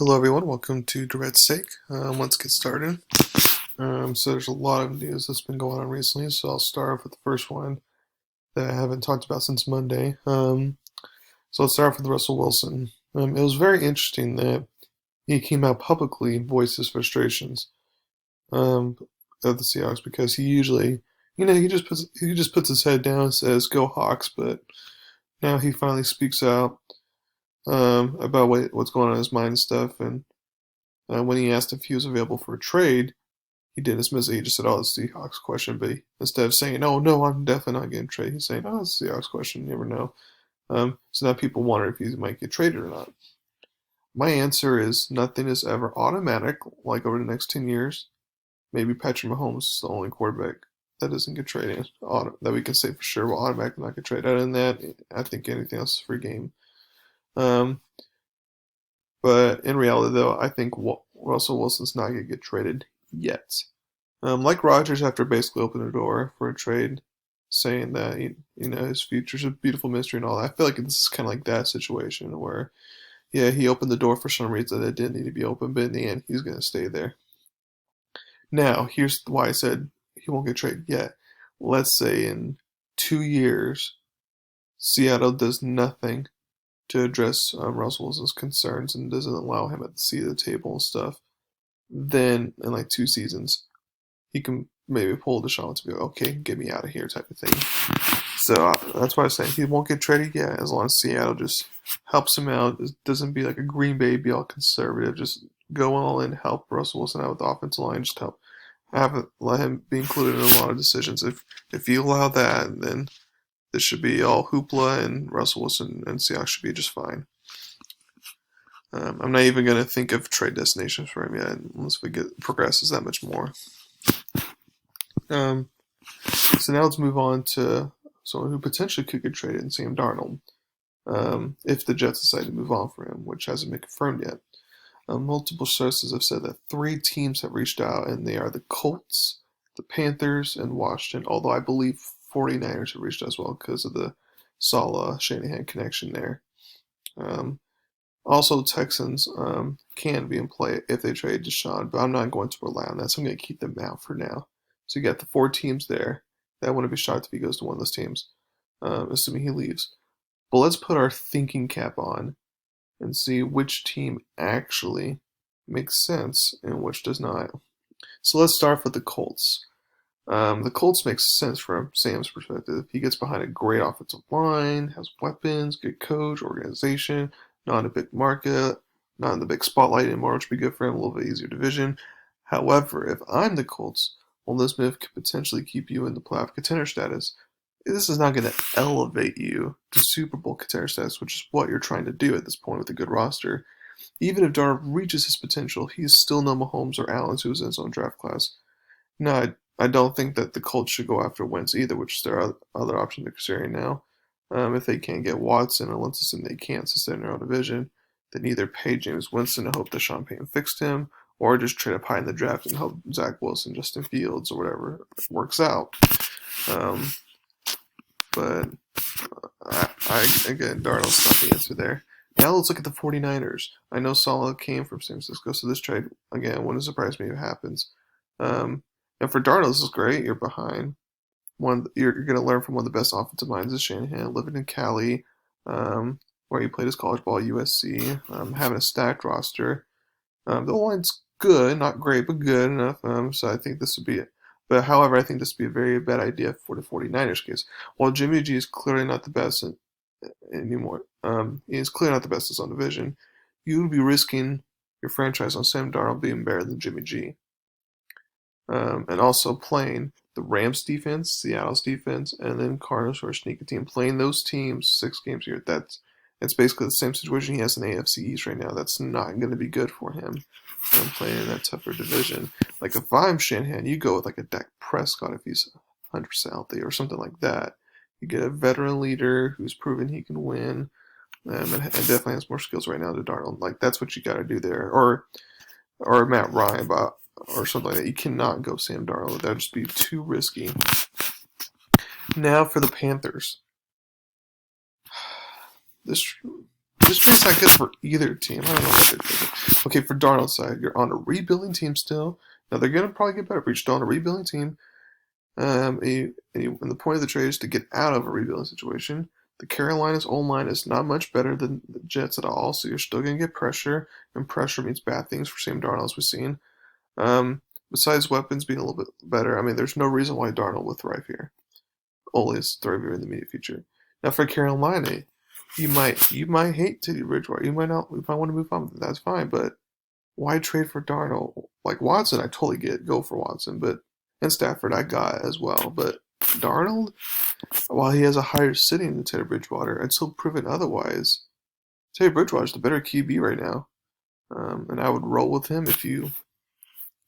Hello everyone, welcome to Durrett's Sake. Let's get started. So there's a lot of news that's been going on recently, so I'll start off with the first one that I haven't talked about since Monday. So let's start off with Rusell Wilson. It was very interesting that he came out publicly and voiced his frustrations of the Seahawks because he usually, he just puts his head down and says "Go Hawks," but now he finally speaks out about what's going on in his mind and stuff. And when he asked if he was available for a trade, he didn't dismiss it. He just said, "Oh, it's the Seahawks question." But instead of saying, "Oh no, I'm definitely not getting traded," he's saying, "Oh, it's the Seahawks question. You never know." So now people wonder if he might get traded or not. My answer is nothing is ever automatic. Like over the next 10 years, maybe Patrick Mahomes is the only quarterback that doesn't get traded. That we can say for sure will automatically not get traded. Other than that, I think anything else is free game. But in reality, though, I think Russell Wilson's not going to get traded yet. Like Rodgers, after basically opening the door for a trade, saying that his future's a beautiful mystery and all that. I feel like this is kind of like that situation where, yeah, he opened the door for some reason that it didn't need to be open, but in the end, he's going to stay there. Now, here's why I said he won't get traded yet. Let's say in 2 years, Seattle does nothing to address Russell Wilson's concerns and doesn't allow him at the seat of the table and stuff. Then, in like 2 seasons, he can maybe pull Deshaun to be like, okay, get me out of here type of thing. So that's why I say he won't get traded yet, as long as Seattle just helps him out. It doesn't be like a Green Bay, be all conservative. Just go all in, help Russell Wilson out with the offensive line. Just let him be included in a lot of decisions. If you allow that, then this should be all hoopla, and Russell Wilson and Seahawks should be just fine. I'm not even going to think of trade destinations for him yet, unless we progresses that much more. So now let's move on to someone who potentially could get traded, in Sam Darnold, if the Jets decide to move on for him, which hasn't been confirmed yet. Multiple sources have said that 3 teams have reached out, and they are the Colts, the Panthers, and Washington, although I believe 49ers have reached out as well because of the Saleh-Shanahan connection there. Also, Texans can be in play if they trade Deshaun, but I'm not going to rely on that, so I'm going to keep them out for now. So you got the 4 teams there. That wouldn't be shocked if he goes to one of those teams, assuming he leaves. But let's put our thinking cap on and see which team actually makes sense and which does not. So let's start with the Colts. The Colts makes sense from Sam's perspective. He gets behind a great offensive line, has weapons, good coach, organization, not in a big market, not in the big spotlight anymore, which would be good for him, a little bit easier division. However, if I'm the Colts, well, this move could potentially keep you in the playoff contender status. This is not going to elevate you to Super Bowl contender status, which is what you're trying to do at this point with a good roster. Even if Darnold reaches his potential, he's still no Mahomes or Allen, who's in his own draft class. No, I don't think that the Colts should go after Wentz either, which there are other options they're considering now. If they can't get Watson, and let's assume they can't since they're in their own division, then either pay James Winston to hope that Sean Payton fixed him, or just trade up high in the draft and hope Zach Wilson, Justin Fields, or whatever works out. But again, Darnold's not the answer there. Now let's look at the 49ers. I know Saleh came from San Francisco, so this trade, again, wouldn't surprise me if it happens. And for Darnold, this is great. You're behind. You're going to learn from one of the best offensive minds, is Shanahan, living in Cali, where he played his college ball at USC, having a stacked roster. The line's good, not great, but good enough. So I think this would be it. But however, I think this would be a very bad idea for the 49ers case. While Jimmy G is clearly not the best anymore, he is clearly not the best in his own division, you would be risking your franchise on Sam Darnold being better than Jimmy G. And also playing the Rams defense, Seattle's defense, and then Cardinals, who are a sneaky team. Playing those teams 6 games a year, it's basically the same situation he has in the AFC East right now. That's not going to be good for him playing in that tougher division. Like if I'm Shanahan, you go with like a Dak Prescott if he's 100% healthy or something like that. You get a veteran leader who's proven he can win and definitely has more skills right now than Darnold. Like that's what you got to do there. Or Matt Ryan, or something like that. You cannot go Sam Darnold. That would just be too risky. Now for the Panthers. This trade's not good for either team. I don't know what they're thinking. Okay, for Darnold's side, you're on a rebuilding team still. Now they're gonna probably get better, but you're still on a rebuilding team. And the point of the trade is to get out of a rebuilding situation. The Carolinas' O-line is not much better than the Jets at all, so you're still going to get pressure, and pressure means bad things for Sam Darnold, as we've seen. Besides weapons being a little bit better, I mean, there's no reason why Darnold would thrive here. Always thrive here in the immediate future. Now for Carolina, you might hate Teddy Bridgewater. You might not. You might want to move on. That's fine, but why trade for Darnold? Like Watson, I totally get. Go for Watson, but and Stafford I got as well. But Darnold, while he has a higher sitting than Teddy Bridgewater, until proven otherwise, Teddy Bridgewater's the better QB right now, and I would roll with him if you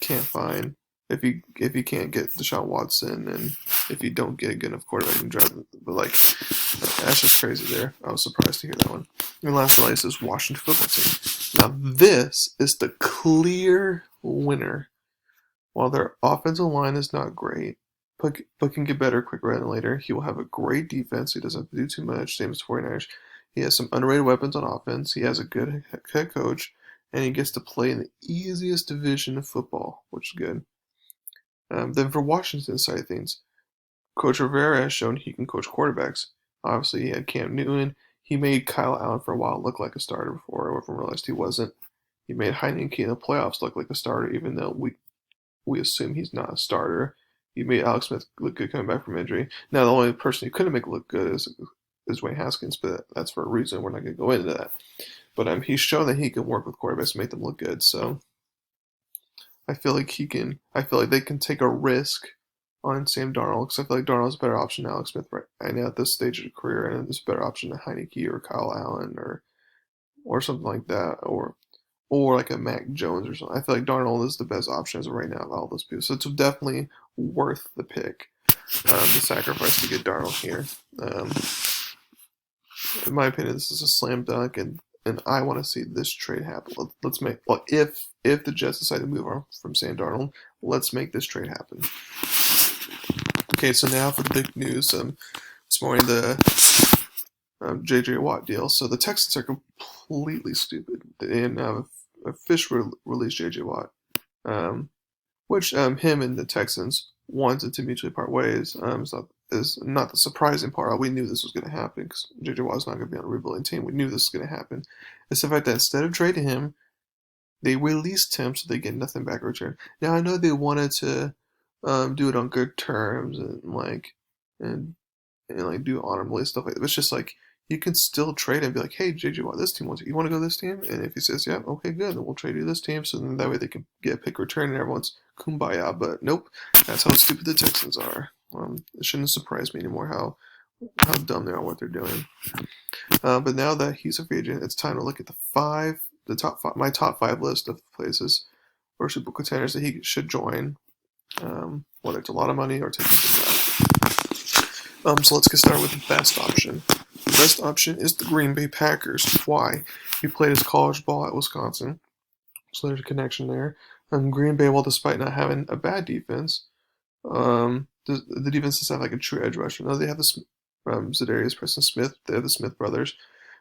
can't find if you can't get Deshaun Watson and if you don't get a good enough quarterback and drive. But like that's just crazy there. I was surprised to hear that one. And last but not least is Washington football team. Now this is the clear winner. While their offensive line is not great, but can get better quicker than later, he will have a great defense. He doesn't have to do too much, same as 49ers. He has some underrated weapons on offense. He has a good head coach, and he gets to play in the easiest division of football, which is good. Then for Washington's side of things, Coach Rivera has shown he can coach quarterbacks. Obviously, he had Cam Newton. He made Kyle Allen for a while look like a starter before everyone realized he wasn't. He made Heineke in the playoffs look like a starter, even though we assume he's not a starter. He made Alex Smith look good coming back from injury. Now, the only person he couldn't make look good is Wayne Haskins, but that's for a reason. We're not going to go into that. But he's shown that he can work with quarterbacks to make them look good. So I feel like he can. I feel like they can take a risk on Sam Darnold because I feel like Darnold's a better option than Alex Smith right now at this stage of the career, and it's a better option than Heineke or Kyle Allen or something like that, or like a Mac Jones or something. I feel like Darnold is the best option as of right now of all those people. So it's definitely worth the pick, the sacrifice to get Darnold here. In my opinion, this is a slam dunk, and I want to see this trade happen. Let's make if the Jets decide to move on from Sam Darnold, let's make this trade happen. Okay, so now for the big news. This morning the J.J. Watt deal. So the Texans are completely stupid. They didn't have officially released J.J. Watt, which him and the Texans wanted to mutually part ways. Is not the surprising part. We knew this was going to happen because J.J. Watt was not going to be on a rebuilding team. We knew this was going to happen. It's the fact that instead of trading him, they released him so they get nothing back in return. Now I know they wanted to do it on good terms and like do honorably stuff like that. But it's just like you can still trade him and be like, hey, JJ Watt, this team wants you. You want to go to this team? And if he says, yeah, okay, good, then we'll trade you this team. So then that way they can get a pick return and everyone's kumbaya. But nope, that's how stupid the Texans are. It shouldn't surprise me anymore how dumb they are what they're doing. But now that he's a free agent, it's time to look at my top five list of places or Super Bowl contenders that he should join. Whether it's a lot of money or taking a back. So let's get started with the best option. The best option is the Green Bay Packers. Why? He played his college ball at Wisconsin, so there's a connection there. Green Bay, while despite not having a bad defense, the defense doesn't have like a true edge rusher. No, they have the Za'Darius Preston Smith. They have the Smith brothers,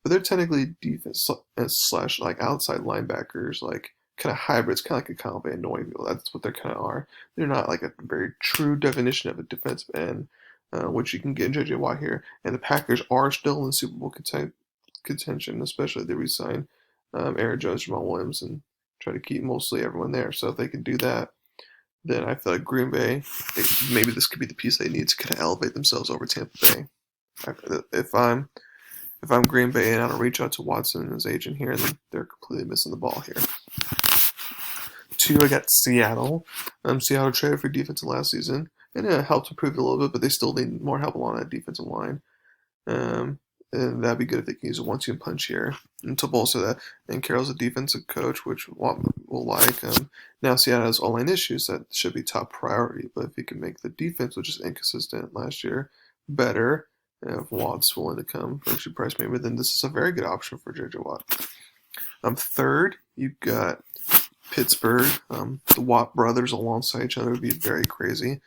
but they're technically defense slash like outside linebackers, like kind of hybrids, kind of like a Kyle Van Noy. That's what they kind of are. They're not like a very true definition of a defensive end, which you can get in J.J. Watt here. And the Packers are still in Super Bowl contention, especially if they re-sign Aaron Jones, Jamal Williams, and try to keep mostly everyone there. So if they can do that, then I feel like Green Bay, maybe this could be the piece they need to kind of elevate themselves over Tampa Bay. If I'm Green Bay and I don't reach out to Watson and his agent here, then they're completely missing the ball here. 2, I got Seattle. Seattle traded for defense last season, and it helped improve it a little bit, but they still need more help along that defensive line. And that'd be good if they can use a 1-2 punch here. And to bolster that, and Carroll's a defensive coach, which Watt will like. Now Seattle has all-line issues that should be top priority, but if he can make the defense, which is inconsistent last year, better, if Watt's willing to come for a cheap price maybe, then this is a very good option for J.J. Watt. 3rd, you've got Pittsburgh. The Watt brothers alongside each other would be very crazy.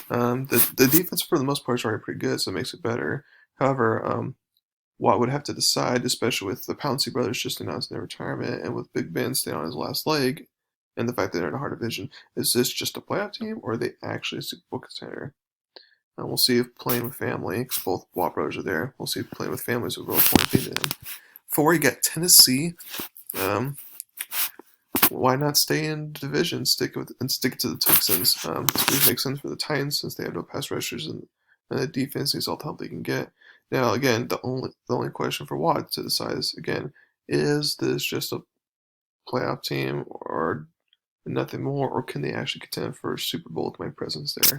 The defense for the most part is already pretty good, so it makes it better. However, Watt would have to decide, especially with the Pouncey brothers just announcing their retirement and with Big Ben staying on his last leg, and the fact that they're in a hard division. Is this just a playoff team, or are they actually a Super Bowl contender? And we'll see if playing with family, because both Watt brothers are there, we'll see if playing with family is a real important thing to them. 4, you got Tennessee. Why not stay in division, stick it to the Texans? It makes sense for the Titans since they have no pass rushers and the defense needs all the help they can get. Now, again, the only question for Watt to decide is, again, is this just a playoff team or nothing more, or can they actually contend for a Super Bowl with my presence there?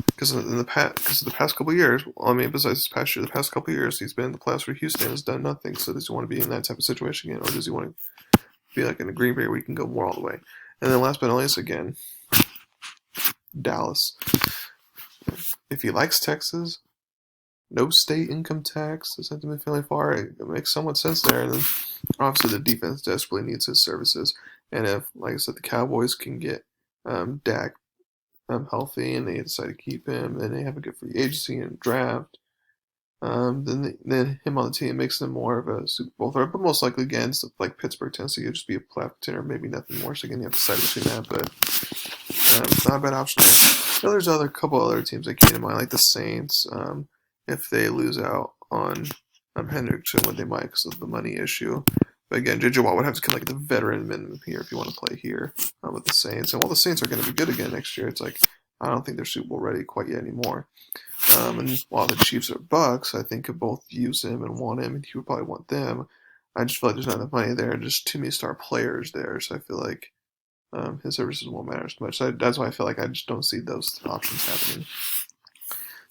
Because of the past couple of years, besides this past year, the past couple of years, he's been in the playoffs for Houston and has done nothing. So does he want to be in that type of situation again, or does he want to be like in a Green Bay where he can go more all the way? And then last but not least, again, Dallas. If he likes Texas, no state income tax, doesn't have to move fairly far. It makes somewhat sense there. And then obviously the defense desperately needs his services. And if, like I said, the Cowboys can get Dak healthy and they decide to keep him, and they have a good free agency and draft, then him on the team makes them more of a Super Bowl threat. But most likely, again, like Pittsburgh, Tennessee, it'll just be a playoff contender, maybe nothing more. So again, you have to decide between that. But not a bad option there. There's a couple other teams that came to mind, like the Saints. If they lose out on Hendrickson, what they might because of the money issue. But again, J.J. Watt would have to come like the veteran minimum here if you want to play here with the Saints. And while the Saints are going to be good again next year, it's like I don't think they're Super Bowl ready quite yet anymore. And while the Chiefs are Bucks, I think could both use him and want him, and he would probably want them. I just feel like there's not enough money there, and just too many star players there. So I feel like his services won't matter as much. So that's why I feel like I just don't see those options happening.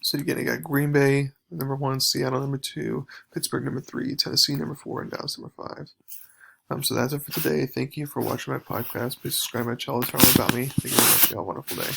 So again, you got Green Bay number 1, Seattle number 2, Pittsburgh number 3, Tennessee number 4, and Dallas number 5. So that's it for today. Thank you for watching my podcast. Please subscribe to my channel to learn more about me. Thank you very much. You have a wonderful day.